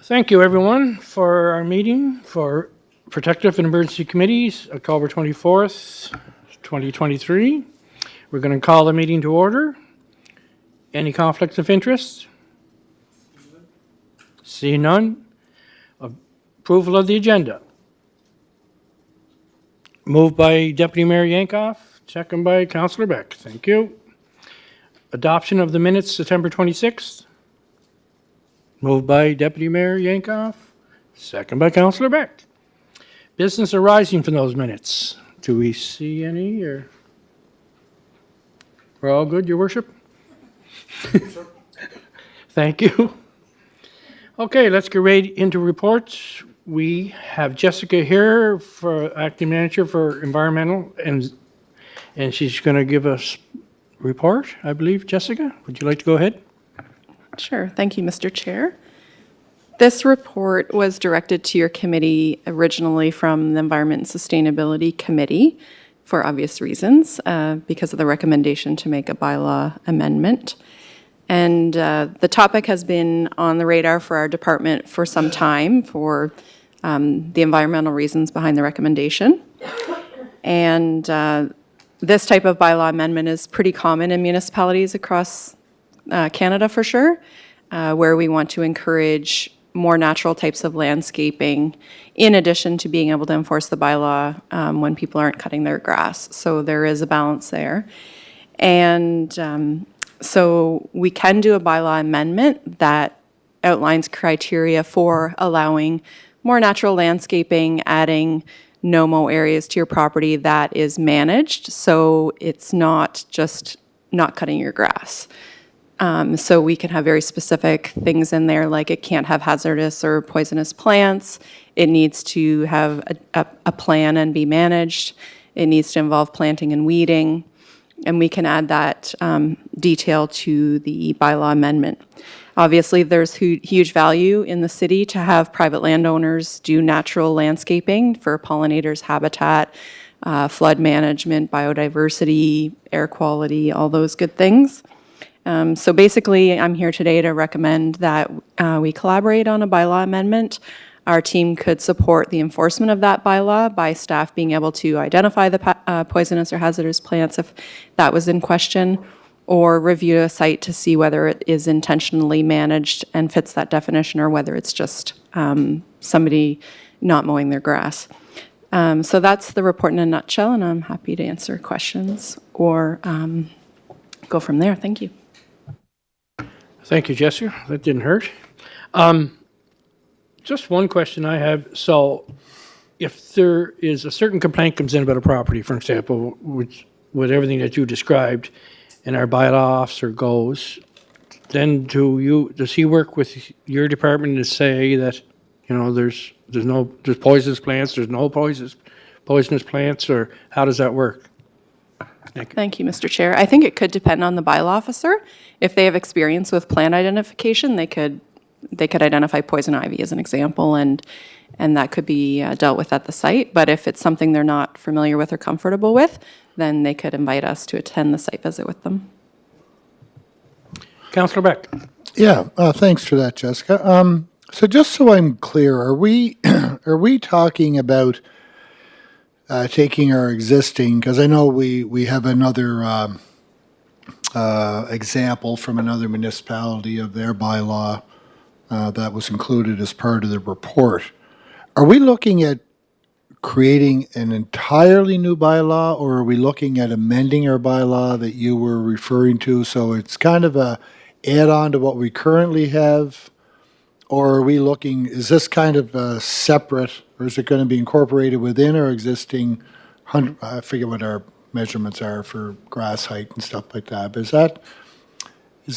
Thank you, everyone, for our meeting for Protective and Emergency Committees, October 24th, 2023. We're going to call the meeting to order. Any conflicts of interest? See none. Approval of the agenda. Moved by Deputy Mayor Yankoff, second by Councillor Beck. Thank you. Adoption of the minutes, September 26th. Moved by Deputy Mayor Yankoff, second by Councillor Beck. Business arising from those minutes. Do we see any, or? We're all good, Your Worship? Thank you. Okay, let's get right into reports. We have Jessica here for Acting Manager for Environmental, and she's going to give us a report, I believe. Jessica, would you like to go ahead? Sure. Thank you, Mr. Chair. This report was directed to your committee originally from the Environment and Sustainability Committee for obvious reasons, because of the recommendation to make a bylaw amendment. And the topic has been on the radar for our department for some time for the environmental reasons behind the recommendation. And this type of bylaw amendment is pretty common in municipalities across Canada for sure, where we want to encourage more natural types of landscaping in addition to being able to enforce the bylaw when people aren't cutting their grass. So there is a balance there. And so we can do a bylaw amendment that outlines criteria for allowing more natural landscaping, adding no-mow areas to your property that is managed, so it's not just not cutting your grass. So we can have very specific things in there, like it can't have hazardous or poisonous plants. It needs to have a plan and be managed. It needs to involve planting and weeding. And we can add that detail to the bylaw amendment. Obviously, there's huge value in the city to have private landowners do natural landscaping for pollinators, habitat, flood management, biodiversity, air quality, all those good things. So basically, I'm here today to recommend that we collaborate on a bylaw amendment. Our team could support the enforcement of that bylaw by staff being able to identify the poisonous or hazardous plants if that was in question, or review a site to see whether it is intentionally managed and fits that definition, or whether it's just somebody not mowing their grass. So that's the report in a nutshell, and I'm happy to answer questions or go from there. Thank you. Thank you, Jessica. That didn't hurt. Just one question I have. So if there is a certain complaint comes in about a property, for example, which with everything that you described, and our bylaw officer goes, then does he work with your department to say that, you know, there's poisonous plants, there's no poisonous plants, or how does that work? Thank you. Thank you, Mr. Chair. I think it could depend on the bylaw officer. If they have experience with plant identification, they could identify poison ivy as an example, and that could be dealt with at the site. But if it's something they're not familiar with or comfortable with, then they could invite us to attend the site visit with them. Councillor Beck. Yeah, thanks for that, Jessica. So just so I'm clear, are we talking about taking our existing, because I know we have another example from another municipality of their bylaw that was included as part of the report. Are we looking at creating an entirely new bylaw, or are we looking at amending our bylaw that you were referring to? So it's kind of a add-on to what we currently have, or are we looking, is this kind of separate, or is it going to be incorporated within our existing, I forget what our measurements are for grass height and stuff like that, but is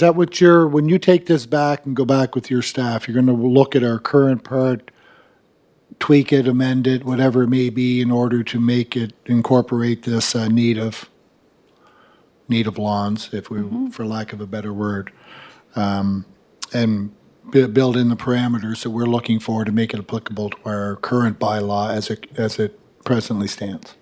that what when you take this back and go back with your staff, you're going to look at our current part, tweak it, amend it, whatever it may be, in order to make it incorporate this need of lawns, if we, for lack of a better word, and build in the parameters that we're looking for to make it applicable to our current bylaw as it presently stands.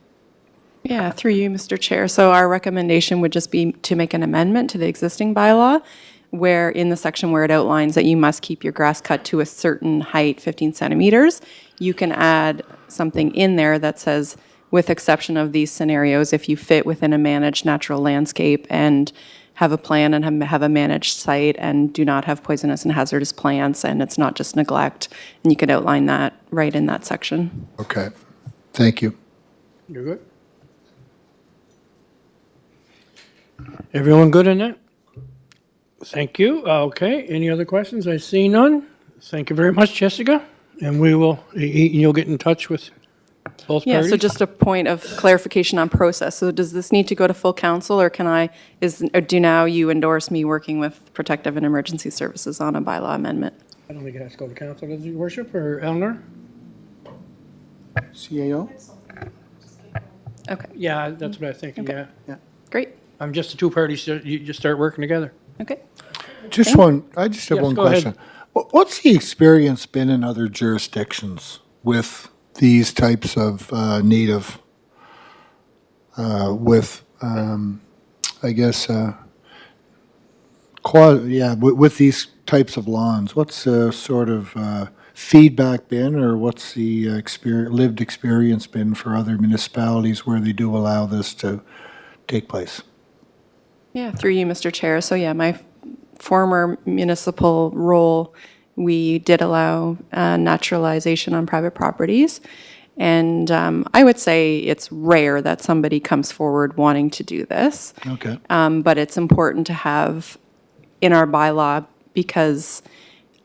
Yeah, through you, Mr. Chair. So our recommendation would just be to make an amendment to the existing bylaw where in the section where it outlines that you must keep your grass cut to a certain height, 15 centimeters, you can add something in there that says, with exception of these scenarios, if you fit within a managed natural landscape and have a plan and have a managed site and do not have poisonous and hazardous plants, and it's not just neglect, and you could outline that right in that section. Okay, thank you. You're good? Everyone good on that? Thank you. Okay, any other questions? I see none. Thank you very much, Jessica. And you'll get in touch with both Yeah, parties? so just a point of clarification on process. So does this need to go to full council, or do now you endorse me working with Protective and Emergency Services on a bylaw amendment? I don't think it has to go to council, does it, your worship, or Eleanor? CAO? Okay, Yeah, that's what I think, yeah. great. I'm just the two parties, you just start working together. Okay. Just one, I just have Yes, one go ahead. question. What's the experience been in other jurisdictions with these types of native, with, I guess, with these types of lawns? What's the sort of feedback been, or what's the lived experience been for other municipalities where they do allow this to take place? Yeah, through you, Mr. Chair. So yeah, my former municipal role, we did allow naturalization on private properties. And I would say it's rare that somebody comes forward wanting to do this. Okay. But it's important to have in our bylaw because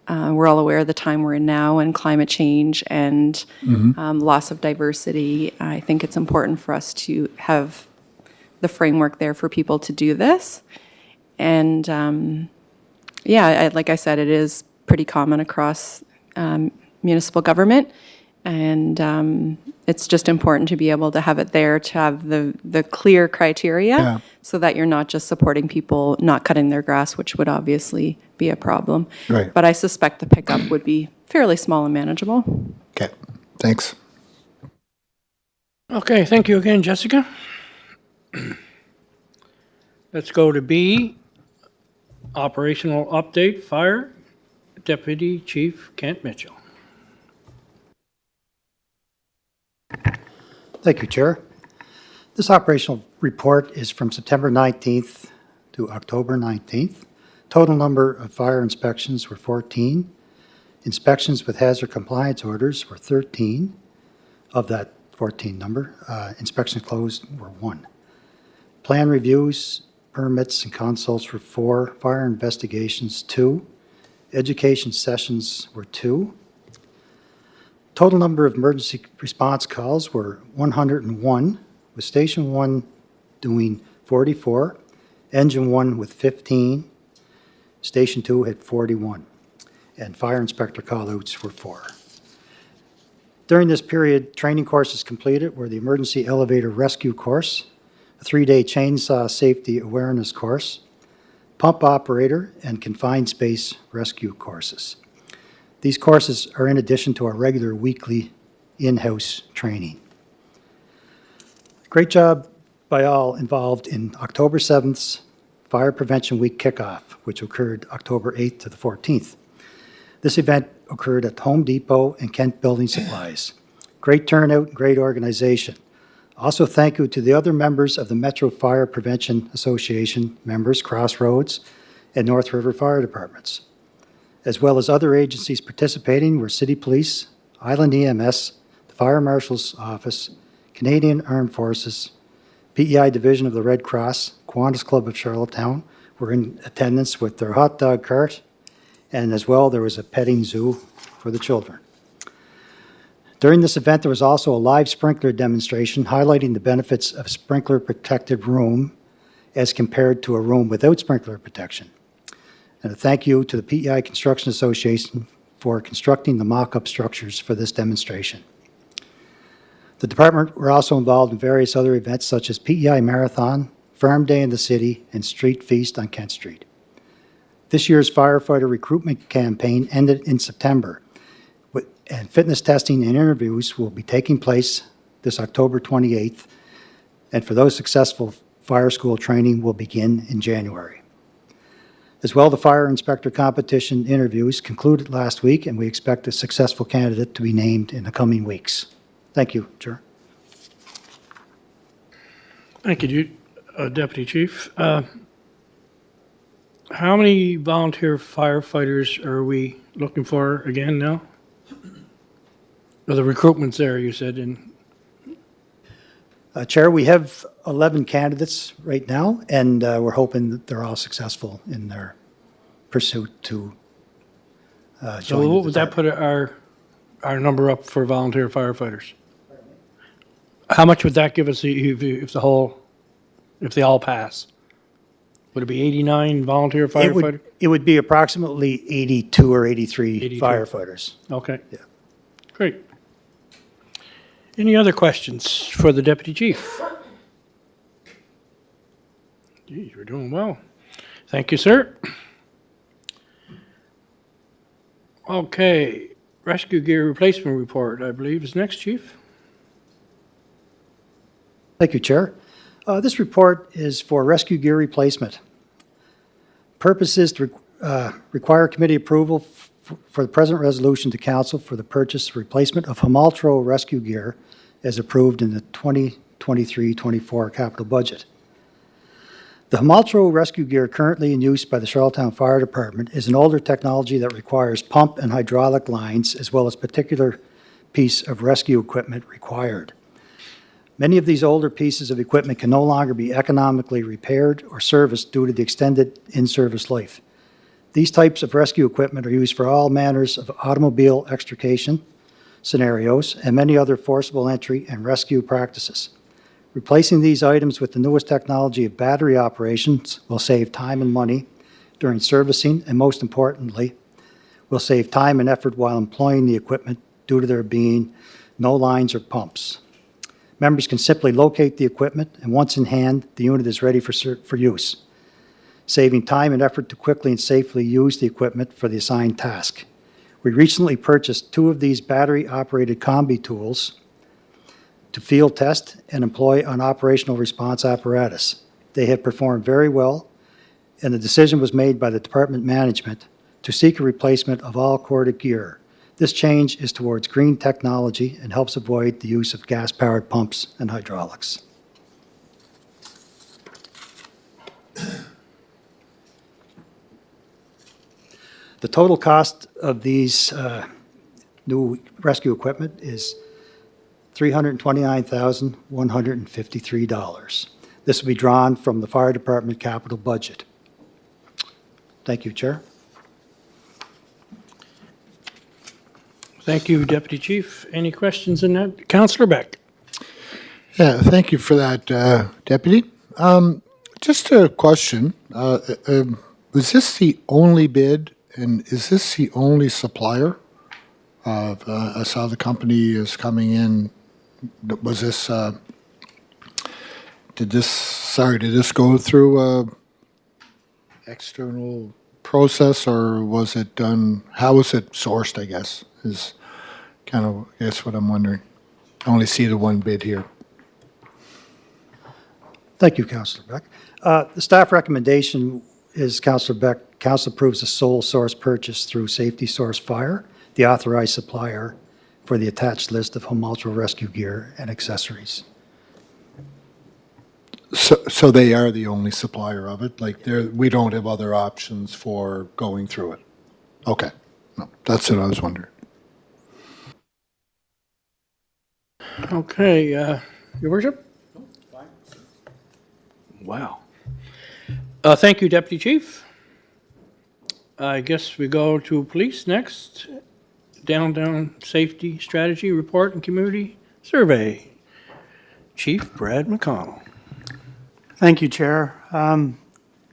we're all aware of the time we're in now and climate change and loss of diversity. I think it's important for us to have the framework there for people to do this. And like I said, it is pretty common across municipal government. And it's just important to be able to have it there, to have the clear criteria Yeah. so that you're not just supporting people not cutting their grass, which would obviously be a problem. Right. But I suspect the pickup would be fairly small and manageable. Okay, thanks. Okay, thank you again, Jessica. Let's go to B, operational update, fire, Deputy Chief Kent Mitchell. Thank you, Chair. This operational report is from September 19th to October 19th. Total number of fire inspections were 14. Inspections with hazard compliance orders were 13. Of that 14 number, inspections closed were 1. Plan reviews, permits, and consults were 4. Fire investigations, 2. Education sessions were 2. Total number of emergency response calls were 101, with Station 1 doing 44, Engine 1 with 15, Station 2 had 41, and fire inspector callouts were 4. During this period, training courses completed were the Emergency Elevator Rescue Course, a 3-day Chainsaw Safety Awareness Course, Pump Operator, and Confined Space Rescue courses. These courses are in addition to our regular weekly in-house training. Great job by all involved in October 7th's Fire Prevention Week kickoff, which occurred October 8th to the 14th. This event occurred at Home Depot and Kent Building Supplies. Great turnout and great organization. Also, thank you to the other members of the Metro Fire Prevention Association members, Crossroads and North River Fire Departments. As well as other agencies participating were City Police, Island EMS, the Fire Marshal's Office, Canadian Armed Forces, PEI Division of the Red Cross, Kiwanis Club of Charlottetown were in attendance with their hot dog cart, and as well there was a petting zoo for the children. During this event, there was also a live sprinkler demonstration highlighting the benefits of a sprinkler-protected room as compared to a room without sprinkler protection. And a thank you to the PEI Construction Association for constructing the mock-up structures for this demonstration. The department were also involved in various other events such as PEI Marathon, Farm Day in the City, and Street Feast on Kent Street. This year's firefighter recruitment campaign ended in September, and fitness testing and interviews will be taking place this October 28th, and for those successful, fire school training will begin in January. As well, the fire inspector competition interviews concluded last week, and we expect a successful candidate to be named in the coming weeks. Thank you, Chair. Thank you, Deputy Chief. How many volunteer firefighters are we looking for again now? Well, the recruitment's there, you said, and Chair, we have 11 candidates right now, and we're hoping that they're all successful in their pursuit to join so the what would that department. put our number up for volunteer firefighters? How much would that give us if they all pass? Would it be 89 volunteer firefighters? It would be approximately 82 or 83 82. firefighters. Okay. Yeah. Great. Any other questions for the Deputy Chief? Geez, we're doing well. Thank you, sir. Okay, rescue gear replacement report, I believe, is next, Chief. Thank you, Chair. This report is for rescue gear replacement. Purpose is to require committee approval for the present resolution to council for the purchase and replacement of Hamaltro rescue gear as approved in the 2023-24 capital budget. The Hamaltro rescue gear currently in use by the Charlottetown Fire Department is an older technology that requires pump and hydraulic lines as well as particular piece of rescue equipment required. Many of these older pieces of equipment can no longer be economically repaired or serviced due to the extended in-service life. These types of rescue equipment are used for all manners of automobile extrication scenarios and many other forcible entry and rescue practices. Replacing these items with the newest technology of battery operations will save time and money during servicing, and most importantly, will save time and effort while employing the equipment due to there being no lines or pumps. Members can simply locate the equipment, and once in hand, the unit is ready for use, saving time and effort to quickly and safely use the equipment for the assigned task. We recently purchased 2 of these battery-operated combi tools to field test and employ on operational response apparatus. They have performed very well, and the decision was made by the department management to seek a replacement of all corded gear. This change is towards green technology and helps avoid the use of gas-powered pumps and hydraulics. The total cost of these new rescue equipment is $329,153. This will be drawn from the fire department capital budget. Thank you, Chair. Thank you, Deputy Chief. Any questions in that? Councillor Beck. Yeah, thank you for that, Deputy. Just a question. Was this the only bid, and is this the only supplier? I saw the company is coming in. Was this, did this go through a external process, or was it done, how was it sourced, I guess, is kind of, I guess, what I'm wondering. I only see the one bid here. Thank you, Councillor Beck. The staff recommendation is, Councillor Beck, Council approves a sole source purchase through Safety Source Fire, the authorized supplier for the attached list of Hamaltro rescue gear and accessories. So they are the only supplier of it? Like, we don't have other options for going through it? Okay. No, that's what I was wondering. Okay, Your Worship? Wow. Thank you, Deputy Chief. I guess we go to police next. Downtown Safety Strategy Report and Community Survey. Chief Brad McConnell. Thank you, Chair.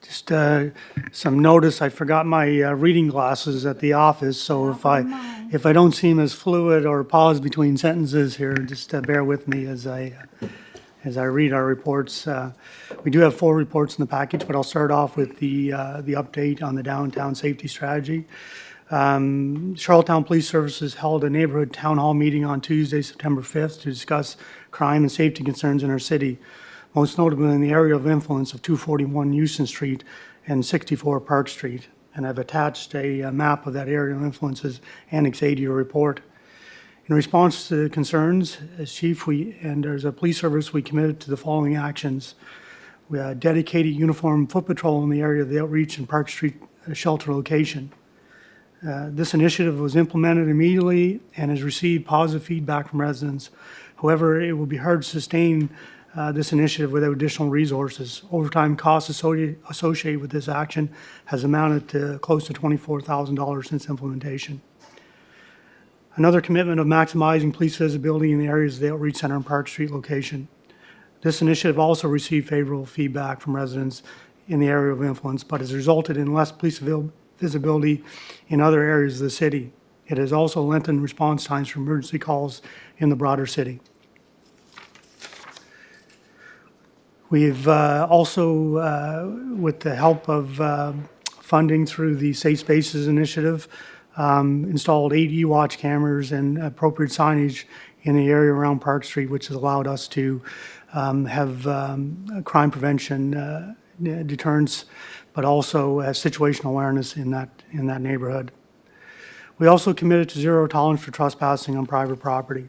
Just some notice, I forgot my reading glasses at the office, so if I don't seem as fluid or pause between sentences here, just bear with me as I read our reports. We do have 4 reports in the package, but I'll start off with the update on the downtown safety strategy. Charlottetown Police Services held a neighborhood town hall meeting on Tuesday, September 5th to discuss crime and safety concerns in our city, most notably in the area of influence of 241 Houston Street and 64 Park Street. And I've attached a map of that area of influences, Annex A to your report. In response to concerns, as chief, and as a police service, we committed to the following actions. We had dedicated uniform foot patrol in the area of the Outreach and Park Street shelter location. This initiative was implemented immediately and has received positive feedback from residents. However, it will be hard to sustain this initiative without additional resources. Overtime costs associated with this action has amounted to close to $24,000 since implementation. Another commitment of maximizing police visibility in the areas of the Outreach Center and Park Street location. This initiative also received favorable feedback from residents in the area of influence, but has resulted in less police visibility in other areas of the city. It has also lengthened response times for emergency calls in the broader city. We've also, with the help of funding through the Safe Spaces Initiative, installed 8 E-Watch cameras and appropriate signage in the area around Park Street, which has allowed us to have crime prevention deterrence, but also situational awareness in that neighborhood. We also committed to zero tolerance for trespassing on private property.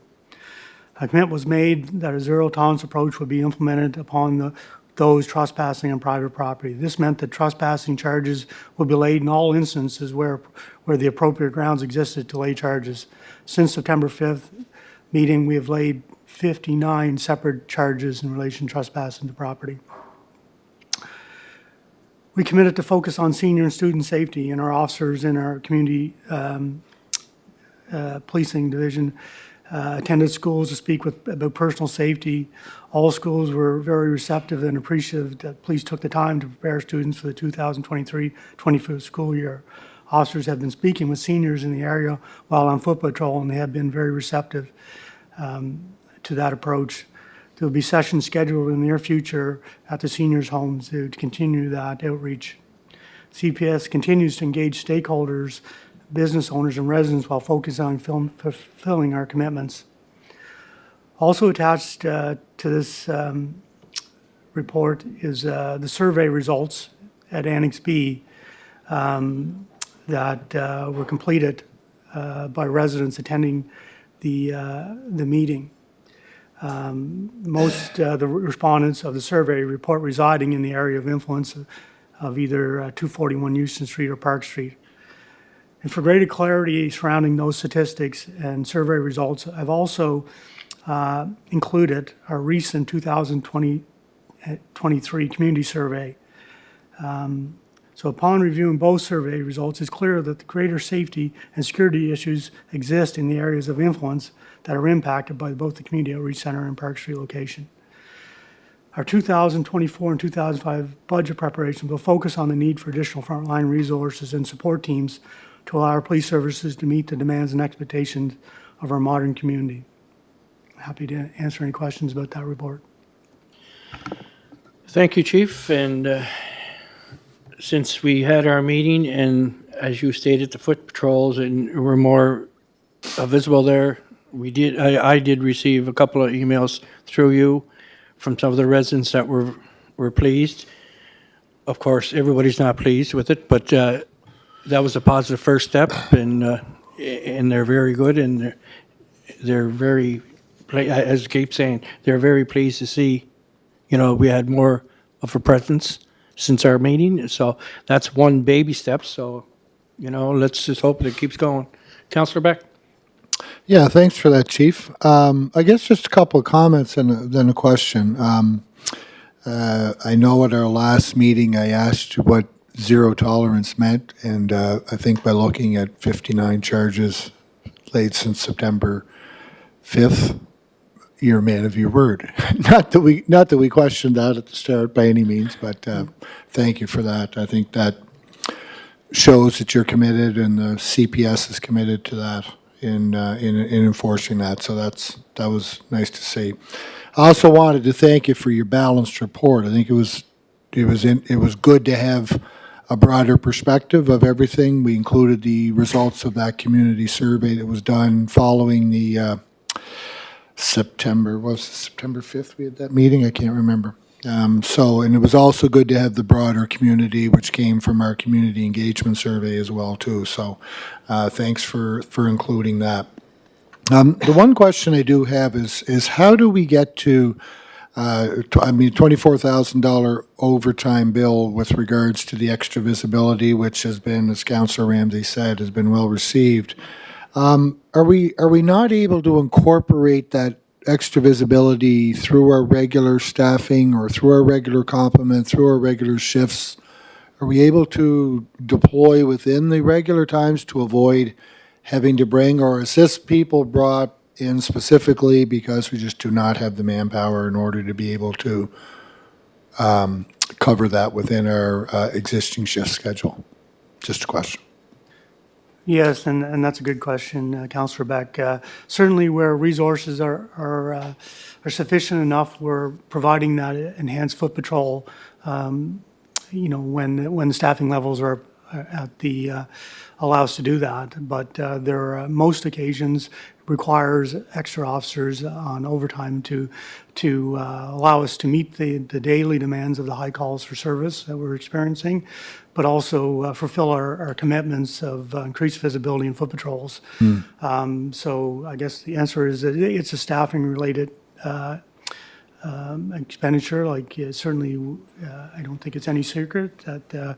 A commitment was made that a zero tolerance approach would be implemented upon those trespassing on private property. This meant that trespassing charges would be laid in all instances where the appropriate grounds existed to lay charges. Since September 5th meeting, we have laid 59 separate charges in relation to trespassing to property. We committed to focus on senior and student safety, and our officers in our community policing division attended schools to speak about personal safety. All schools were very receptive and appreciative that police took the time to prepare students for the 2023-24 school year. Officers have been speaking with seniors in the area while on foot patrol, and they have been very receptive to that approach. There will be sessions scheduled in the near future at the seniors' homes to continue that outreach. CPS continues to engage stakeholders, business owners, and residents while focusing on fulfilling our commitments. Also attached to this report is the survey results at Annex B that were completed by residents attending the meeting. Most the respondents of the survey report residing in the area of influence of either 241 Houston Street or Park Street. And for greater clarity surrounding those statistics and survey results, I've also included our recent 2023 community survey. So upon reviewing both survey results, it's clear that the greater safety and security issues exist in the areas of influence that are impacted by both the Community Outreach Center and Park Street location. Our 2024 and 2005 budget preparation will focus on the need for additional frontline resources and support teams to allow our police services to meet the demands and expectations of our modern community. Happy to answer any questions about that report. Thank you, Chief. And since we had our meeting and, as you stated, the foot patrols and were more visible there, I did receive a couple of emails through you from some of the residents that were pleased. Of course, everybody's not pleased with it, but that was a positive first step, and they're very good, and they're very, as I keep saying, they're very pleased to see, we had more of a presence since our meeting. So that's one baby step. So, let's just hope that it keeps going. Councillor Beck? Yeah, thanks for that, Chief. I guess just a couple of comments and then a question. I know at our last meeting I asked you what zero tolerance meant, and I think by looking at 59 charges laid since September 5th, you're a man of your word. Not that we questioned that at the start by any means, but thank you for that. I think that shows that you're committed, and the CPS is committed to that in enforcing that. So that was nice to see. I also wanted to thank you for your balanced report. I think it was good to have a broader perspective of everything. We included the results of that community survey that was done following the September 5th we had that meeting? I can't remember. And it was also good to have the broader community, which came from our community engagement survey as well, too. So thanks for including that. The one question I do have is how do we get to, $24,000 overtime bill with regards to the extra visibility, which has been, as Councillor Ramsey said, has been well received. Are we not able to incorporate that extra visibility through our regular staffing or through our regular complement, through our regular shifts? Are we able to deploy within the regular times to avoid having to bring or assist people brought in specifically because we just do not have the manpower in order to be able to cover that within our existing shift schedule? Just a question. Yes, and that's a good question, Councillor Beck. Certainly where resources are sufficient enough, we're providing that enhanced foot patrol, when the staffing levels are at the, allow us to do that. But there are most occasions requires extra officers on overtime to allow us to meet the daily demands of the high calls for service that we're experiencing, but also fulfill our commitments of increased visibility and foot patrols. So I guess the answer is that it's a staffing related expenditure. Certainly, I don't think it's any secret that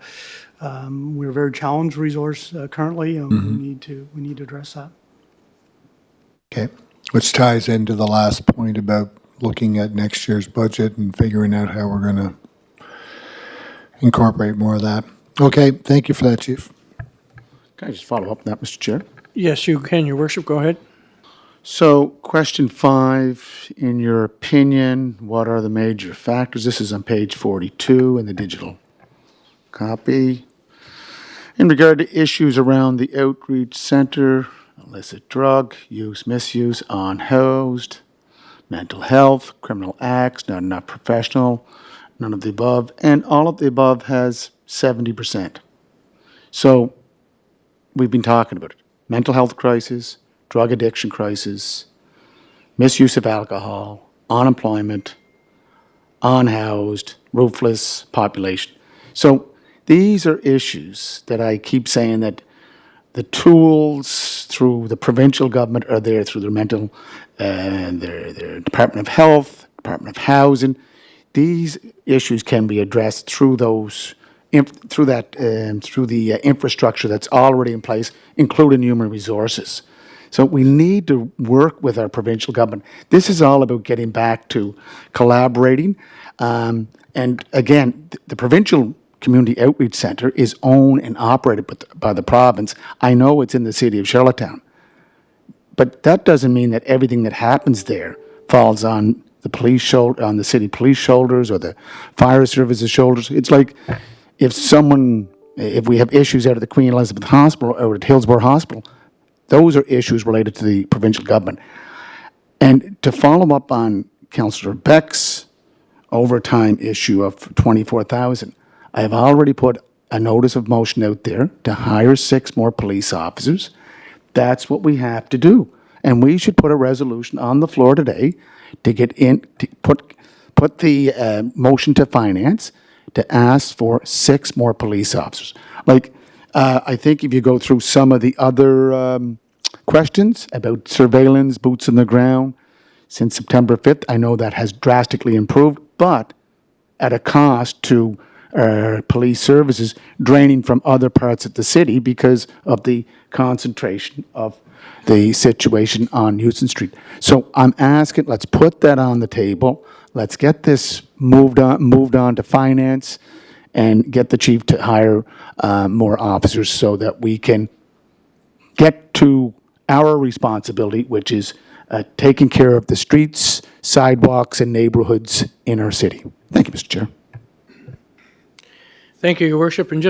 we're a very challenged resource currently, and we need to address that. Okay, which ties into the last point about looking at next year's budget and figuring out how we're going to incorporate more of that. Okay, thank you for that, Chief. Can I just follow up on that, Mr. Chair? Yes, you can, Your Worship. Go ahead. So, question 5, in your opinion, what are the major factors? This is on page 42 in the digital copy. In regard to issues around the outreach center, illicit drug use, misuse, unhoused, mental health, criminal acts, not enough professional, none of the above, and all of the above has 70%. So, we've been talking about it. Mental health crisis, drug addiction crisis, misuse of alcohol, unemployment, unhoused, roofless population. So these are issues that I keep saying that the tools through the provincial government are there through their mental, their Department of Health, Department of Housing. These issues can be addressed through those, through the infrastructure that's already in place, including human resources. So we need to work with our provincial government. This is all about getting back to collaborating. And again, the provincial community outreach centre is owned and operated by the province. I know it's in the city of Charlottetown. But that doesn't mean that everything that happens there falls on the police shoulder, on the city police shoulders or the fire services shoulders. It's like if we have issues out at the Queen Elizabeth Hospital or at Hillsborough Hospital, those are issues related to the provincial government. And to follow up on Councillor Beck's overtime issue of 24,000, I have already put a notice of motion out there to hire 6 more police officers. That's what we have to do. And we should put a resolution on the floor today to get in, to put the motion to finance to ask for 6 more police officers. I think if you go through some of the other questions about surveillance, boots on the ground, since September 5th, I know that has drastically improved, but at a cost to police services draining from other parts of the city because of the concentration of the situation on Houston Street. So I'm asking, let's put that on the table. Let's get this moved on to finance and get the chief to hire more officers so that we can get to our responsibility, which is taking care of the streets, sidewalks, and neighborhoods in our city. Thank you, Mr. Chair. Thank you, Your Worship. And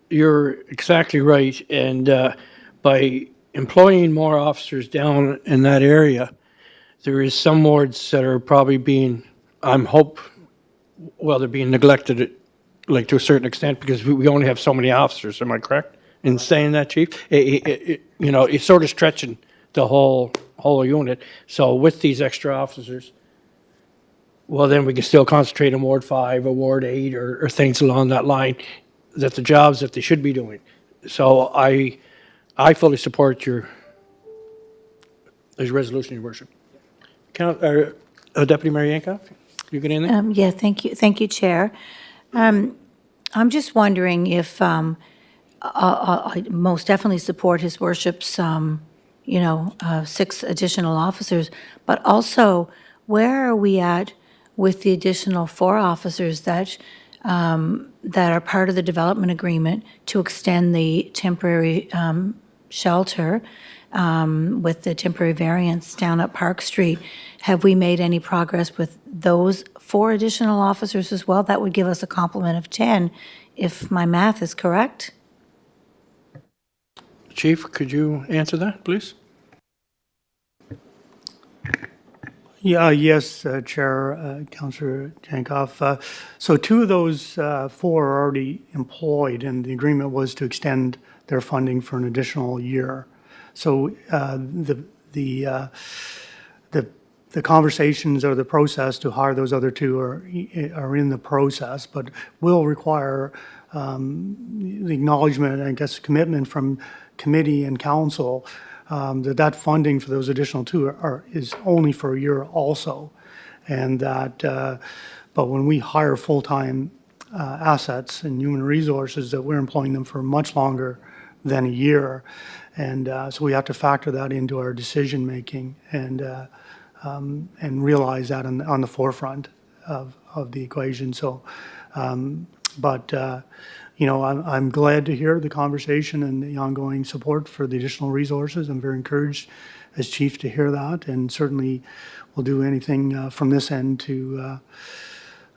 you're exactly right. And by employing more officers down in that area, there is some wards that are probably being, they're being neglected, to a certain extent, because we only have so many officers. Am I correct in saying that, Chief? It's sort of stretching the whole unit. So with these extra officers, well, then we can still concentrate on Ward 5 or Ward 8 or things along that line, that the jobs that they should be doing. So I fully support your resolution, Your Worship. Deputy Mayor Yankoff, you get in there? Yeah, thank you, Chair. I'm just wondering if, I most definitely support His Worship's, 6 additional officers, but also, where are we at with the additional 4 officers that are part of the development agreement to extend the temporary shelter with the temporary variance down at Park Street? Have we made any progress with those 4 additional officers as well? That would give us a complement of 10, if my math is correct. Chief, could you answer that, please? Yeah, yes, Chair, Councillor Jankoff. So 2 of those 4 are already employed, and the agreement was to extend their funding for an additional year. So the conversations or the process to hire those other 2 are in the process, but will require the acknowledgement, I guess, commitment from committee and council that funding for those additional 2 is only for a year also, and that. But when we hire full-time assets and human resources, that we're employing them for much longer than a year, and so we have to factor that into our decision making and realize that on the forefront of the equation. So, I'm glad to hear the conversation and the ongoing support for the additional resources. I'm very encouraged as chief to hear that, and certainly will do anything from this end to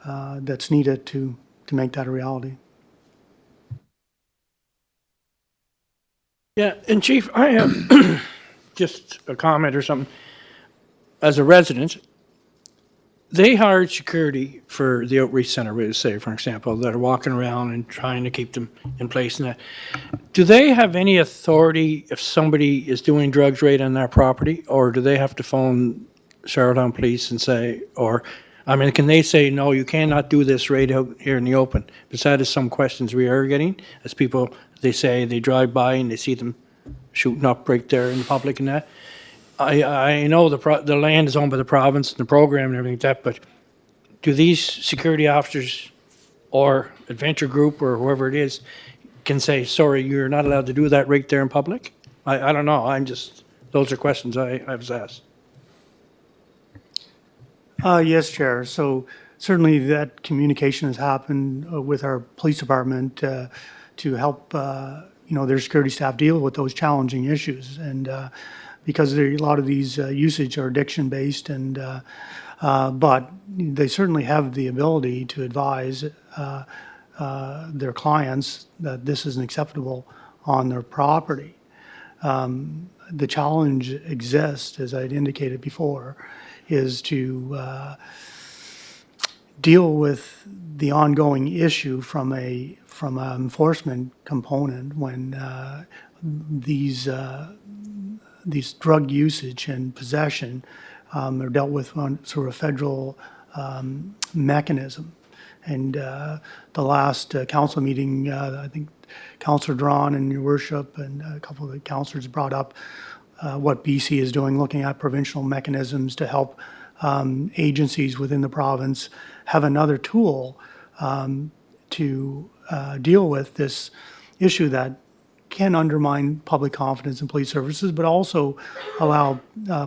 that's needed to make that a reality. Yeah, and Chief, I have just a comment or something. As a resident, they hired security for the outreach center, we say, for example, that are walking around and trying to keep them in place and that. Do they have any authority if somebody is doing drugs right on their property, or do they have to phone Charlottetown Police and say, can they say, no, you cannot do this right out here in the open? Because that is some questions we are getting, as people, they say they drive by and they see them shooting up right there in the public and that. I know the land is owned by the province and the program and everything like that, but do these security officers or Adventure Group or whoever it is can say, sorry, you're not allowed to do that right there in public? I don't know. Those are questions I was asked. Yes, Chair. So certainly that communication has happened with our police department to help their security staff deal with those challenging issues, and because a lot of these usage are addiction based, and but they certainly have the ability to advise their clients that this isn't acceptable on their property. The challenge exists, as I'd indicated before, is to deal with the ongoing issue from an enforcement component when these drug usage and possession are dealt with on sort of federal mechanism. And the last council meeting, I think Councillor Drawn and Your Worship and a couple of the councillors brought up what BC is doing, looking at provincial mechanisms to help agencies within the province have another tool to deal with this issue that can undermine public confidence in police services, but also allow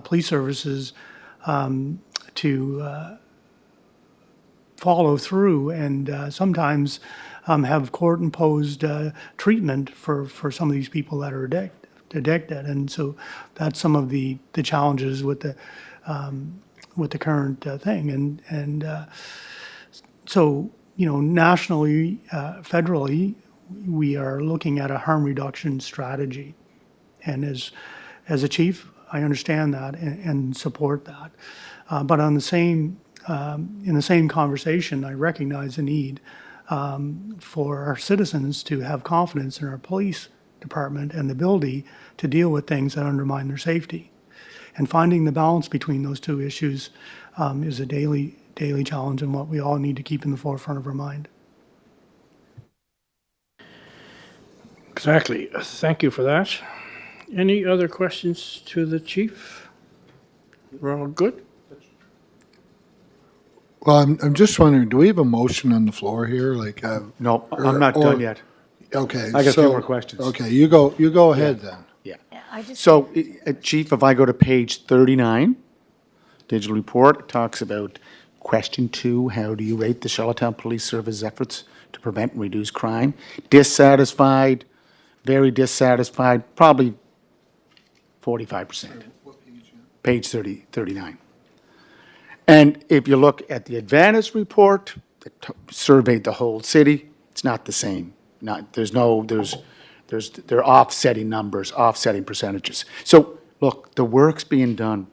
police services to follow through and sometimes have court-imposed treatment for some of these people that are addicted. And so that's some of the challenges with the current thing. And so, nationally, federally, we are looking at a harm reduction strategy. And as a chief, I understand that and support that. But in the same conversation, I recognize the need for our citizens to have confidence in our police department and the ability to deal with things that undermine their safety. And finding the balance between those two issues is a daily daily challenge and what we all need to keep in the forefront of our mind. Exactly. Thank you for that. Any other questions to the chief? We're all good? Well, I'm just wondering, do we have a motion on the floor here? Like, No, I'm not done yet. okay. I got a few so- more questions. Okay, you go ahead then. I just, So, Chief, if I go to page 39, digital report, it talks about question 2, how do you rate the Charlottetown Police Service efforts to prevent and reduce crime? Dissatisfied, very dissatisfied, probably 45%. Page 39. And if you look at the Advantage report that surveyed the whole city, it's not the same. They're offsetting numbers, offsetting percentages. So, look, the work's being done.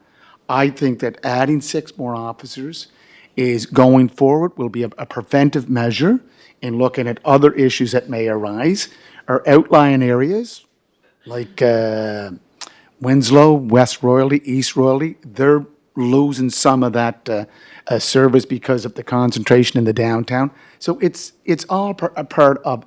I think that adding 6 more officers is going forward will be a preventive measure in looking at other issues that may arise. Our outlying areas, like Winslow, West Royalty, East Royalty, they're losing some of that service because of the concentration in the downtown. So it's all a part of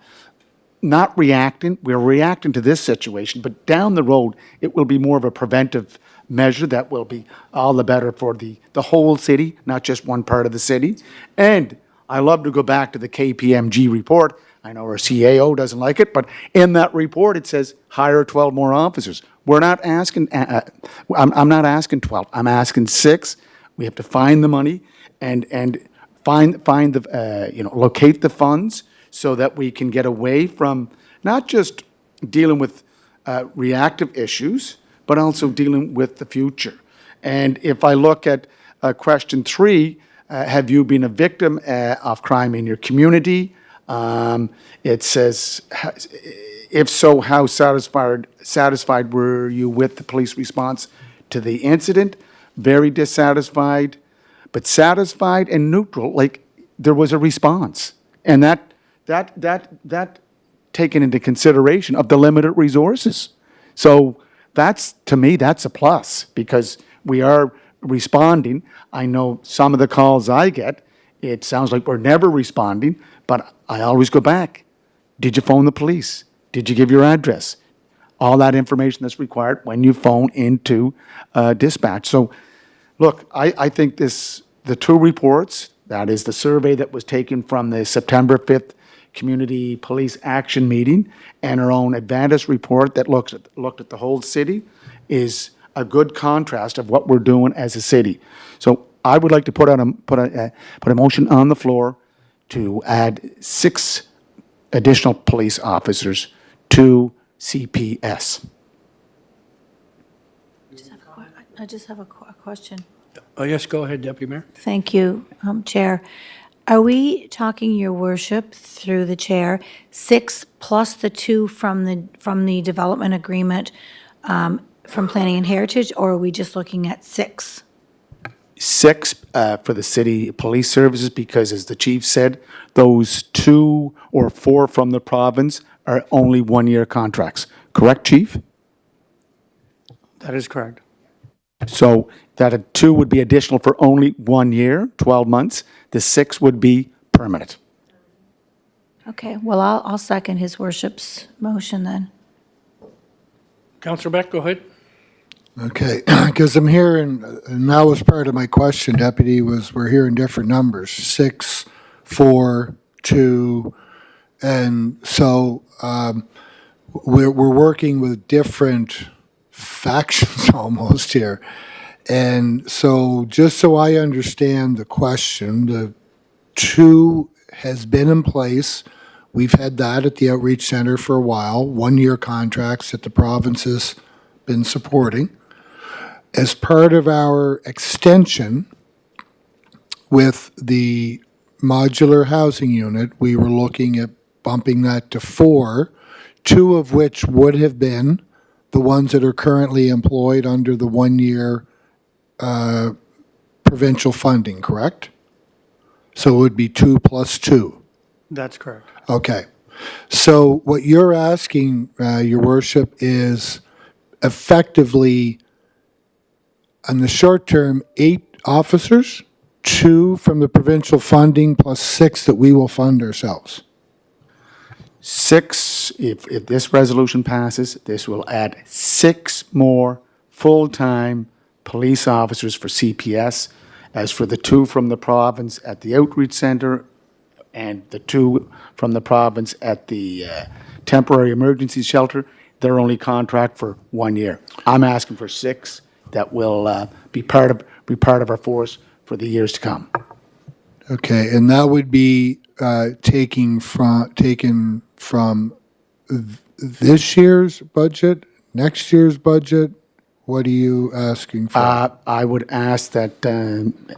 not reacting. We're reacting to this situation, but down the road, it will be more of a preventive measure that will be all the better for the whole city, not just one part of the city. And I love to go back to the KPMG report. I know our CAO doesn't like it, but in that report, it says hire 12 more officers. We're not asking, I'm not asking 12, I'm asking 6. We have to find the money and find the, locate the funds so that we can get away from not just dealing with reactive issues, but also dealing with the future. And if I look at question 3, have you been a victim of crime in your community? It says, if so, how satisfied were you with the police response to the incident? Very dissatisfied, but satisfied and neutral, like there was a response. And that taken into consideration of the limited resources. So that's, to me, that's a plus because we are responding. I know some of the calls I get, it sounds like we're never responding, but I always go back. Did you phone the police? Did you give your address? All that information that's required when you phone into dispatch. So, look, I think the 2 reports, that is the survey that was taken from the September 5th Community Police Action Meeting and our own Advantage report that looked at the whole city, is a good contrast of what we're doing as a city. So I would like to put a motion on the floor to add 6 additional police officers to CPS. I just have a question. Oh, yes, go ahead, Deputy Mayor. Thank you, Chair. Are we talking, Your Worship, through the chair, 6 plus the 2 from the development agreement from Planning and Heritage, or are we just looking at 6? 6 for the city police services because, as the chief said, those 2 or 4 from the province are only 1-year contracts. Correct, chief? That is correct. So that 2 would be additional for only 1 year, 12 months. The 6 would be permanent. Okay, well, I'll second His Worship's motion then. Councillor Beck, go ahead. Okay, because I'm hearing, and that was part of my question, Deputy, was we're hearing different numbers, 6, 4, 2, and so we're working with different factions almost here. And so just so I understand the question, the 2 has been in place. We've had that at the Outreach Center for a while, 1-year contracts that the province has been supporting. As part of our extension with the modular housing unit, we were looking at bumping that to 4, 2 of which would have been the ones that are currently employed under the 1-year provincial funding, correct? So it would be 2 plus 2. That's correct. Okay. So what you're asking, Your Worship, is effectively, in the short term, 8 officers 2 from the provincial funding plus 6 that we will fund ourselves. 6, if this resolution passes, this will add 6 more full-time police officers for CPS. As for the 2 from the province at the outreach center and the 2 from the province at the temporary emergency shelter, they're only contract for 1 year. I'm asking for 6 that will be part of our force for the years to come. Okay, and that would be taken from this year's budget, next year's budget? What are you asking for? I would ask that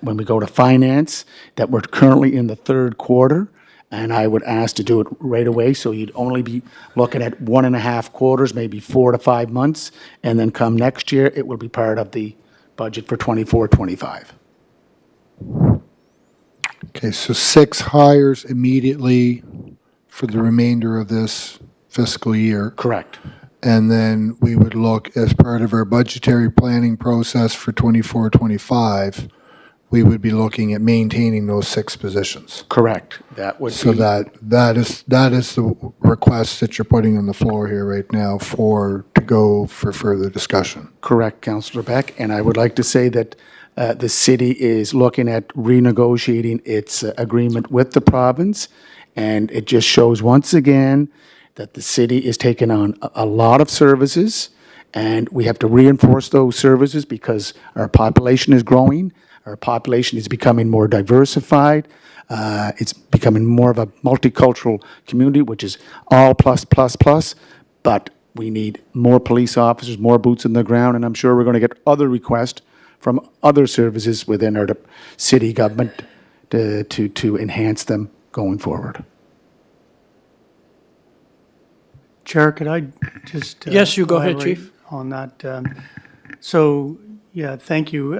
when we go to finance, that we're currently in the third quarter, and I would ask to do it right away, so you'd only be looking at 1.5 quarters, maybe 4 to 5 months, and then come next year, it will be part of the budget for 24, 25. Okay, so 6 hires immediately for the remainder of this fiscal year. Correct. And then we would look as part of our budgetary planning process for 24, 25, we would be looking at maintaining those 6 positions. Correct. That would So be, that is the request that you're putting on the floor here right now to go for further discussion. correct, Councillor Beck. And I would like to say that the city is looking at renegotiating its agreement with the province, and it just shows once again that the city is taking on a lot of services, and we have to reinforce those services because our population is growing, our population is becoming more diversified, it's becoming more of a multicultural community, which is all plus, plus, plus, but we need more police officers, more boots on the ground, and I'm sure we're going to get other requests from other services within our city government to enhance them going forward. Chair, could I just? Yes, you go ahead, elaborate Chief. On that. So, yeah, thank you.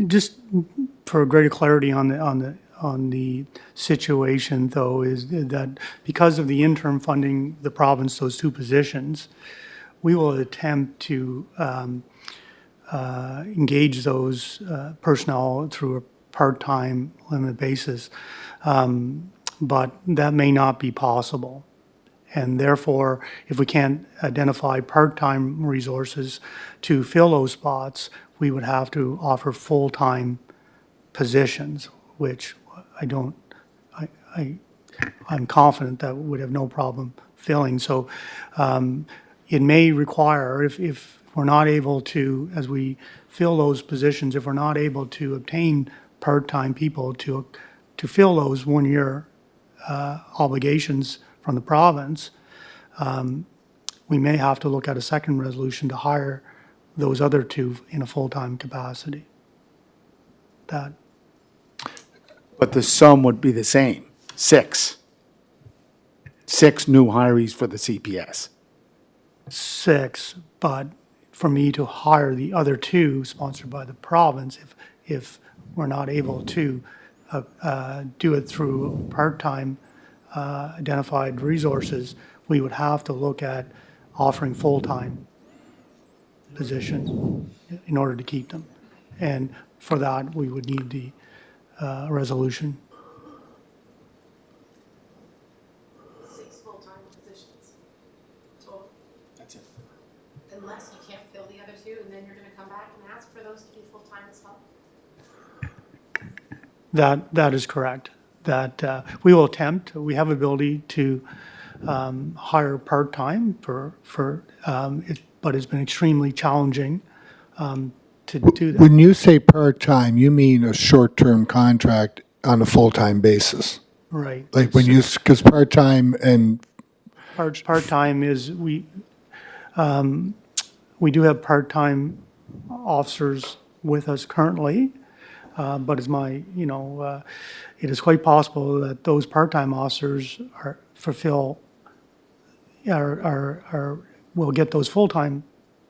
Just for greater clarity on the situation, though, is that because of the interim funding, the province, those 2 positions, we will attempt to engage those personnel through a part-time limited basis, but that may not be possible. And therefore, if we can't identify part-time resources to fill those spots, we would have to offer full-time positions, which I'm confident that we would have no problem filling. So it may require, if we're not able to, as we fill those positions, if we're not able to obtain part-time people to fill those 1-year obligations from the province, we may have to look at a second resolution to hire those other 2 in a full-time capacity. That, But the sum would be the same, 6. 6 new hirees for the CPS. 6, but for me to hire the other 2 sponsored by the province, if we're not able to do it through part-time identified resources, we would have to look at offering full-time positions in order to keep them. And for that, we would need the resolution. 6 full-time positions total. That's it. Unless you can't fill the other 2, and then you're gonna come back and ask for those to be full-time as well? That is correct. That we will attempt, we have ability to hire part-time but it's been extremely challenging to do that. When you say part-time, you mean a short-term contract on a full-time basis? Right. Like when because part-time and, Part-time is, we do have part-time officers with us currently, but it's it is quite possible that those part-time officers will get those full-time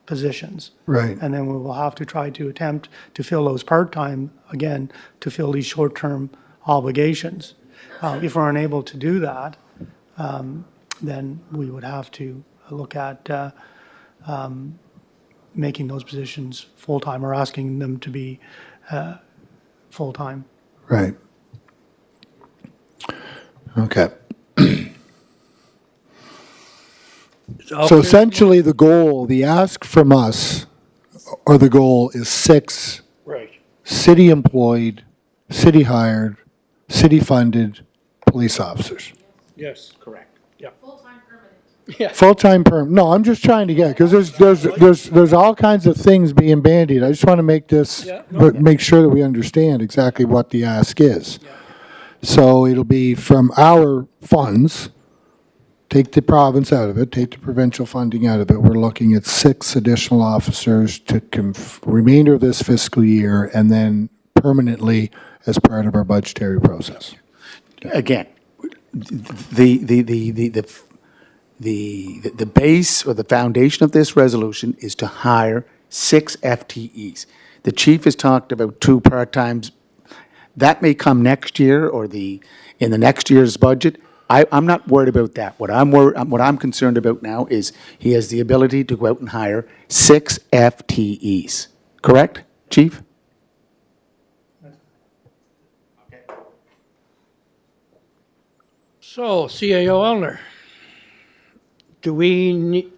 positions. right. And then we will have to try to attempt to fill those part-time, again, to fill these short-term obligations. If we're unable to do that, then we would have to look at making those positions full-time or asking them to be full-time. Right. Okay. So essentially, the goal, the ask from us, or the goal is 6 Right. city-employed, city-hired, city-funded police officers. Yes, correct. Yeah. Full-time permanent. Full-time perm, no, I'm just trying to get, because there's all kinds of things being bandied. I just want to make this, Yeah, no, but make sure that we understand exactly what the ask is. So it'll be from our funds, take the province out of it, take the provincial funding out of it. We're looking at 6 additional officers to remainder of this fiscal year and then permanently as part of our budgetary process. Again, the base or the foundation of this resolution is to hire 6 FTEs. The chief has talked about 2 part-times. That may come next year or in the next year's budget. I'm not worried about that. What I'm concerned about now is he has the ability to go out and hire 6 FTEs. Correct, chief? So, CAO Elner, do we need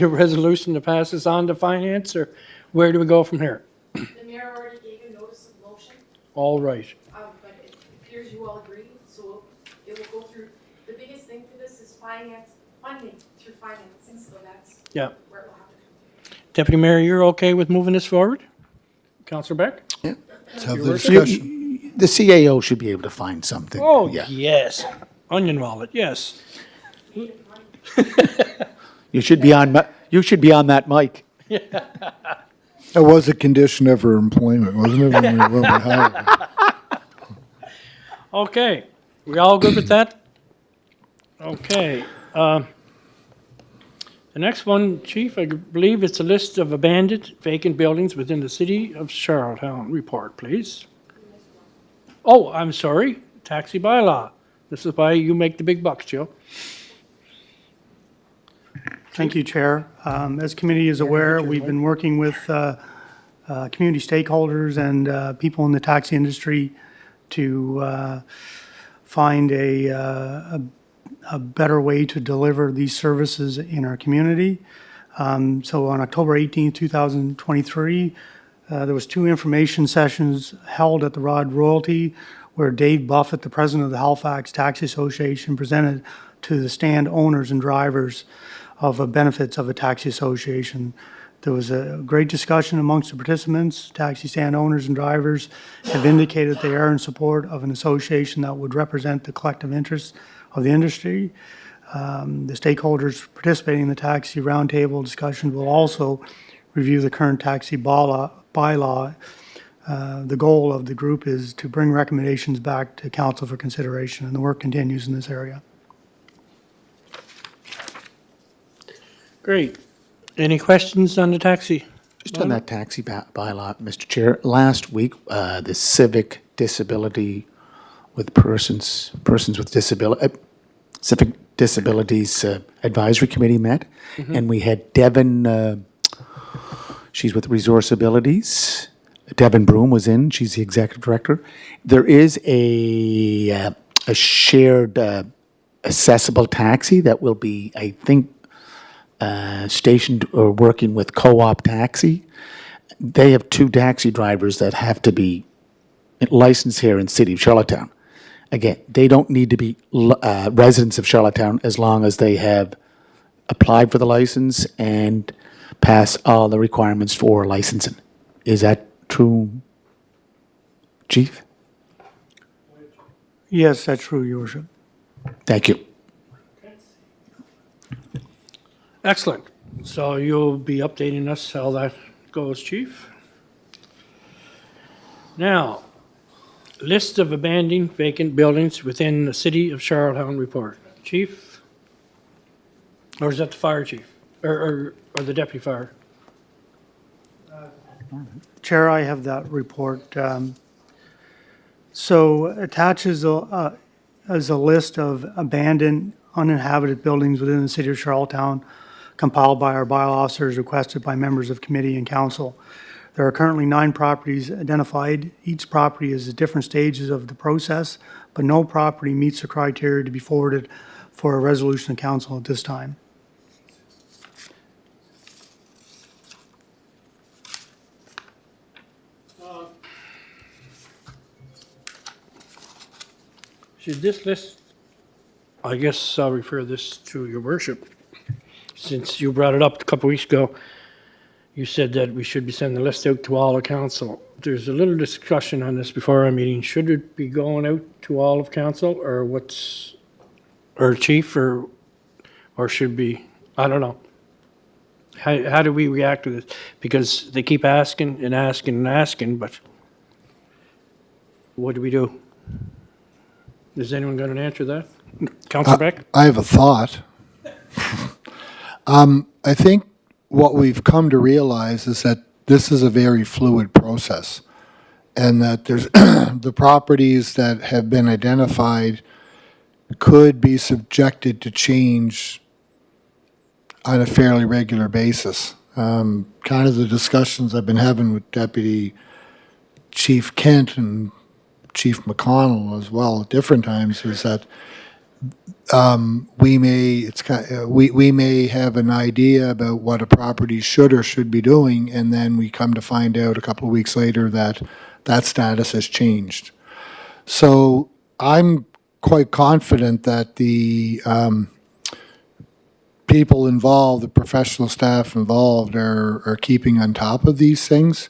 a resolution to pass this on to finance, or where do we go from here? The mayor already gave a notice of motion, All right. but it appears you all agree, so it will go through. The biggest thing for this is funding through financing, so that's Yeah. where it will have to come. Deputy Mayor, you're okay with moving this forward? Councillor Beck? Let's have the discussion. The CAO should be able to find something. Oh, Yeah. yes. Onion wallet, yes. You should be on that mic. That was a condition of her employment, wasn't it? When we hired her? Okay, we all good with that? Okay. The next one, Chief, I believe it's a list of abandoned vacant buildings within the city of Charlottetown. Report, please. Oh, I'm sorry, taxi bylaw. This is why you make the big bucks, Joe. Thank you, Chair. As committee is aware, we've been working with community stakeholders and people in the taxi industry to find a better way to deliver these services in our community. So on October 18, 2023, there was 2 information sessions held at the Rod Royalty where Dave Buffett, the president of the Halifax Taxi Association, presented to the stand owners and drivers of the benefits of a taxi association. There was a great discussion amongst the participants. Taxi stand owners and drivers have indicated they are in support of an association that would represent the collective interests of the industry. The stakeholders participating in the taxi roundtable discussion will also review the current taxi bylaw. The goal of the group is to bring recommendations back to council for consideration, and the work continues in this area. Great. Any questions on the taxi? Just on that taxi bylaw, Mr. Chair, last week, the Civic Disability with Persons with Civic Disabilities Advisory Committee met, and we had Devin, she's with Resource Abilities. Devin Broom was in, she's the executive director. There is a shared accessible taxi that will be, I think, stationed or working with Co-op Taxi. They have 2 taxi drivers that have to be licensed here in the city of Charlottetown. Again, they don't need to be residents of Charlottetown as long as they have applied for the license and pass all the requirements for licensing. Is that true, Chief? Yes, that's true, Your Worship. Thank you. Excellent. So you'll be updating us how that goes, Chief. Now, list of abandoned vacant buildings within the city of Charlottetown report. Chief? Or is that the fire chief? Or the deputy fire? Chair, I have that report. So attaches as a list of abandoned, uninhabited buildings within the city of Charlottetown, compiled by our bylaw officers, requested by members of committee and council. There are currently 9 properties identified. Each property is at different stages of the process, but no property meets the criteria to be forwarded for a resolution of council at this time. Should this list, I guess I'll refer this to your worship. Since you brought it up a couple weeks ago, you said that we should be sending the list out to all of council. There's a little discussion on this before our meeting. Should it be going out to all of council or or chief or should be, I don't know. How do we react to this? Because they keep asking and asking and asking, but what do we do? Is anyone going to answer that? Councilor Beck? I have a thought. I think what we've come to realize is that this is a very fluid process, and that there's the properties that have been identified could be subjected to change on a fairly regular basis. Kind of the discussions I've been having with Deputy Chief Kent and Chief McConnell as well at different times is that we may have an idea about what a property should or should be doing, and then we come to find out a couple of weeks later that that status has changed. So I'm quite confident that the people involved, the professional staff involved, are keeping on top of these things,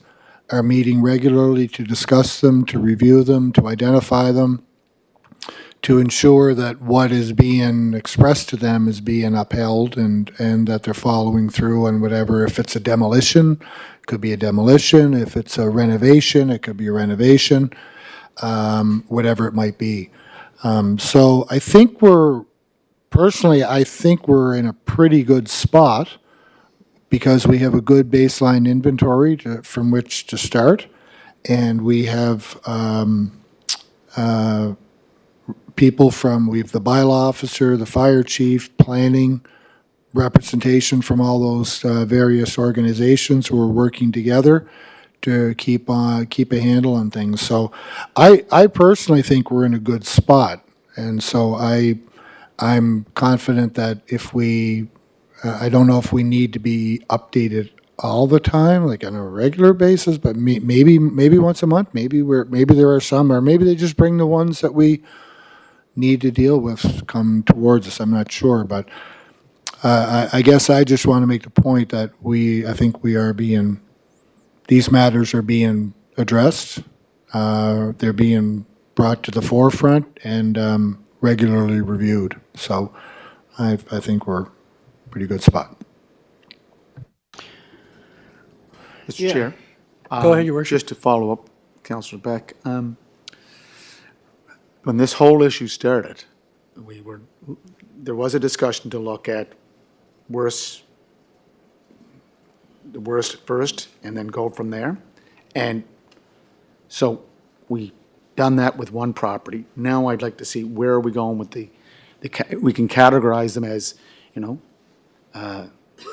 are meeting regularly to discuss them, to review them, to identify them, to ensure that what is being expressed to them is being upheld and that they're following through on whatever. If it's a demolition, it could be a demolition. If it's a renovation, it could be a renovation, whatever it might be. So I think I think we're in a pretty good spot because we have a good baseline inventory from which to start, and we have people we have the bylaw officer, the fire chief, planning, representation from all those various organizations who are working together to keep a handle on things. So I personally think we're in a good spot, and so I'm confident that if I don't know if we need to be updated all the time, like on a regular basis, but maybe once a month, maybe there are some, or maybe they just bring the ones that we need to deal with come towards us. I'm not sure, but I guess I just want to make the point that I think these matters are being addressed. They're being brought to the forefront and regularly reviewed. So I think we're in a pretty good spot. Mr. Yeah. Chair. Go ahead, Your Worship. Just to follow up, Councillor Beck, when this whole issue started, there was a discussion to look at the worst first and then go from there. And so we done that with one property. Now I'd like to see where are we going with we can categorize them as,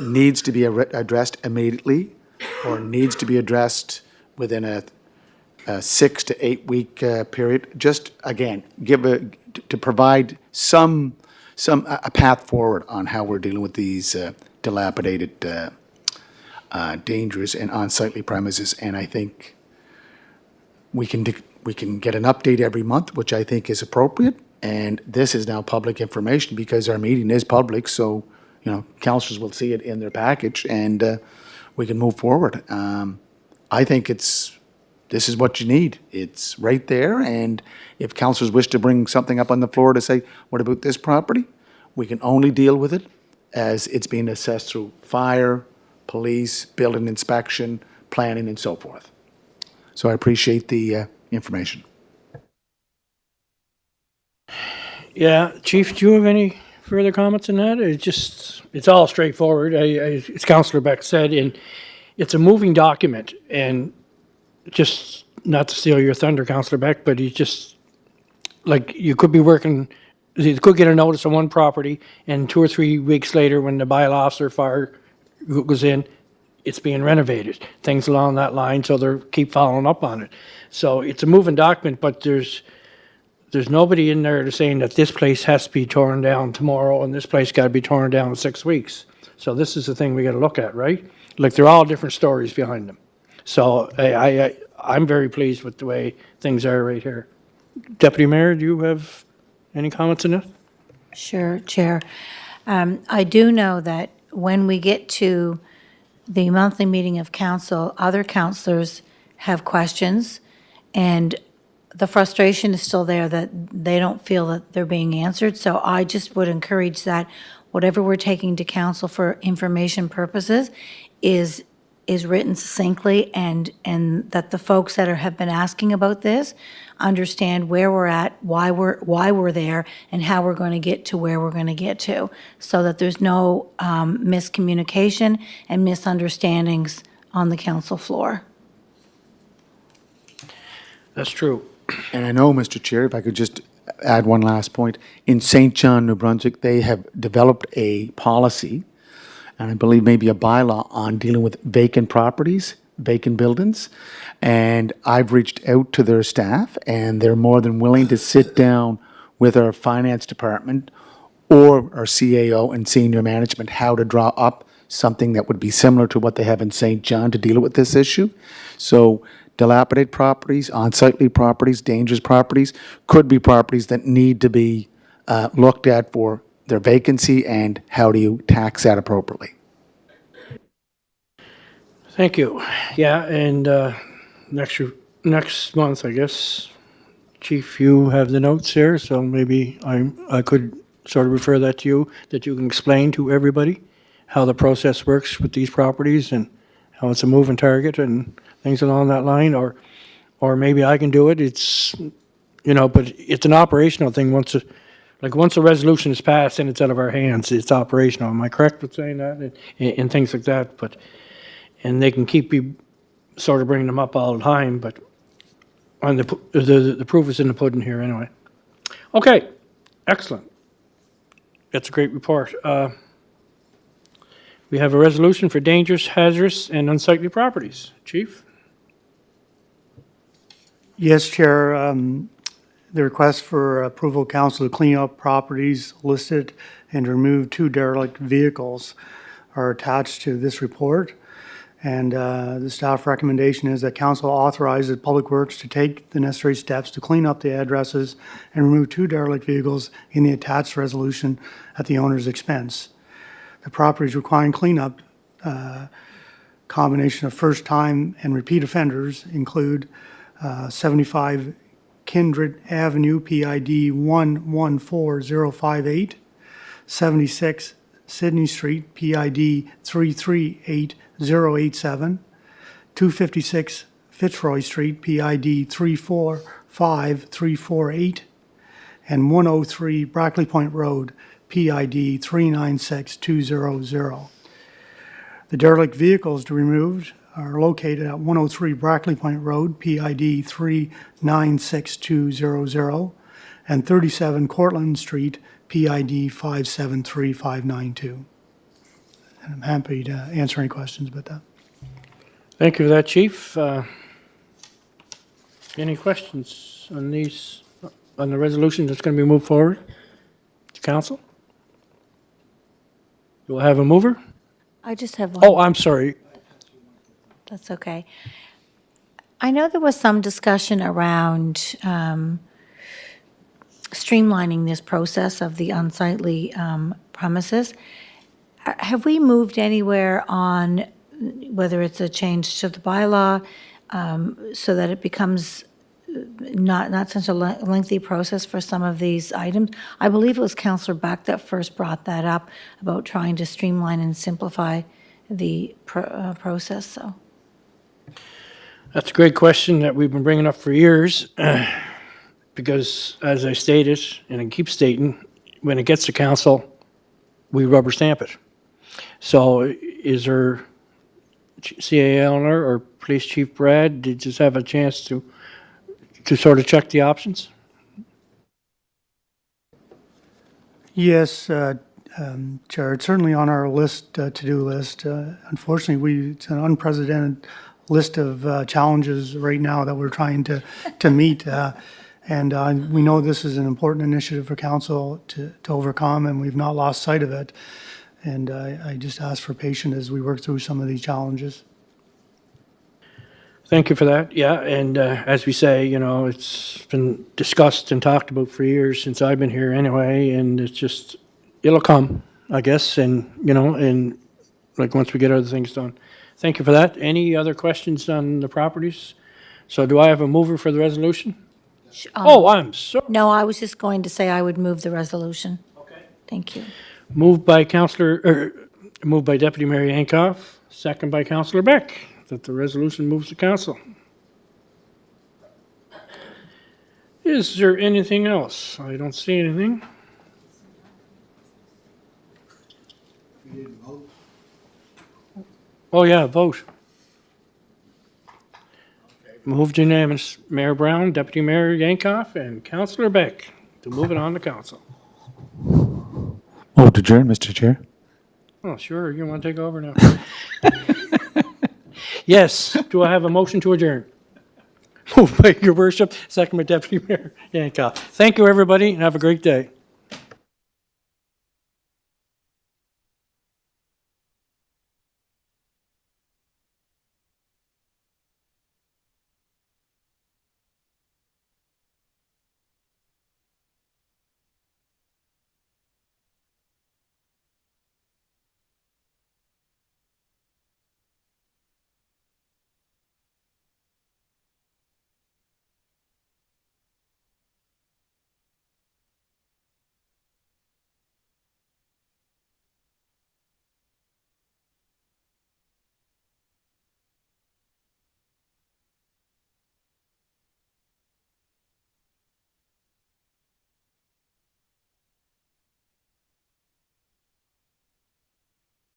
needs to be addressed immediately or needs to be addressed within a 6 to 8 week period. Just again, to provide a path forward on how we're dealing with these dilapidated, dangerous and unsightly premises. And I think we can get an update every month, which I think is appropriate. And this is now public information because our meeting is public. So, councillors will see it in their package and we can move forward. I think this is what you need. It's right there. And if councillors wish to bring something up on the floor to say, what about this property? We can only deal with it as it's being assessed through fire, police, building inspection, planning, and so forth. So I appreciate the information. Yeah, Chief, do you have any further comments on that? It's all straightforward. As Councillor Beck said, and it's a moving document. And just not to steal your thunder, Councillor Beck, but you could be working, you could get a notice on one property, and 2 or 3 weeks later, when the bylaw officer fire goes in, it's being renovated, things along that line, so they're keep following up on it. So it's a moving document, but there's nobody in there that's saying that this place has to be torn down tomorrow and this place got to be torn down in 6 weeks. So this is the thing we got to look at, right? Like, they're all different stories behind them. So I'm very pleased with the way things are right here. Deputy Mayor, do you have any comments on this? Sure, Chair. I do know that when we get to the monthly meeting of council, other councilors have questions, and the frustration is still there that they don't feel that they're being answered. So I just would encourage that whatever we're taking to council for information purposes is written succinctly, and that the folks that have been asking about this understand where we're at, why we're there, and how we're going to get to where we're going to get to, so that there's no miscommunication and misunderstandings on the council floor. That's true. And I know, Mr. Chair, if I could just add one last point, in St. John, New Brunswick, they have developed a policy, and I believe maybe a bylaw on dealing with vacant properties, vacant buildings. And I've reached out to their staff, and they're more than willing to sit down with our finance department or our CAO and senior management, how to draw up something that would be similar to what they have in St. John to deal with this issue. So dilapidated properties, unsightly properties, dangerous properties could be properties that need to be looked at for their vacancy, and how do you tax that appropriately. Thank you. Yeah, and next month, I guess, Chief, you have the notes here, so maybe I could sort of refer that to you, that you can explain to everybody how the process works with these properties and how it's a moving target and things along that line, or maybe I can do it. It's, but it's an operational thing. Once a resolution is passed and it's out of our hands, it's operational. Am I correct with saying that? And things like that, and they can keep sort of bringing them up all the time, but on the proof is in the pudding here anyway. Okay, excellent. That's a great report. We have a resolution for dangerous, hazardous, and unsightly properties. Chief? Yes, Chair. The request for approval of council to clean up properties listed and remove 2 derelict vehicles are attached to this report. And the staff recommendation is that council authorizes Public Works to take the necessary steps to clean up the addresses and remove 2 derelict vehicles in the attached resolution at the owner's expense. The properties requiring cleanup, combination of first-time and repeat offenders, include 75 Kindred Avenue, PID 114058, 76 Sydney Street, PID 338087, 256 Fitzroy Street, PID 345348, and 103 Brackley Point Road, PID 396200. The derelict vehicles to be removed are located at 103 Brackley Point Road, PID 396200, and 37 Cortlandt Street, PID 573592. And I'm happy to answer any questions about that. Thank you for that, Chief. Any questions on the resolution that's going to be moved forward to council? You'll have a mover? I just have one. Oh, I'm sorry. That's okay. I know there was some discussion around streamlining this process of the unsightly premises. Have we moved anywhere on whether it's a change to the bylaw so that it becomes not such a lengthy process for some of these items? I believe it was Councillor Buck that first brought that up about trying to streamline and simplify the process, so. That's a great question that we've been bringing up for years, because as I stated, and I keep stating, when it gets to council, we rubber stamp it. So is there, CA Eleanor or Police Chief Brad, did you just have a chance to sort of check the options? Yes, Chair. It's certainly on our list, to-do list. Unfortunately, it's an unprecedented list of challenges right now that we're trying to meet. And we know this is an important initiative for council to overcome, and we've not lost sight of it. And I just ask for patience as we work through some of these challenges. Thank you for that. Yeah, and as we say, you know, it's been discussed and talked about for years since I've been here anyway, and it's just, it'll come, I guess, and, you know, and like once we get other things done. Thank you for that. Any other questions on the properties? So do I have a mover for the resolution? Oh, I'm sorry. No, I was just going to say I would move the resolution. Okay. Thank you. Moved by moved by Deputy Mayor Yankoff, second by Councillor Beck, that the resolution moves to council. Is there anything else? I don't see anything. Oh, yeah, vote. Moved unanimous. Mayor Brown, Deputy Mayor Yankoff, and Councillor Beck to move it on to council. Move to adjourn, Mr. Chair. Oh, sure, you want to take over now? Yes, do I have a motion to adjourn? Moved by your worship, second by Deputy Mayor Yankoff. Thank you, everybody, and have a great day.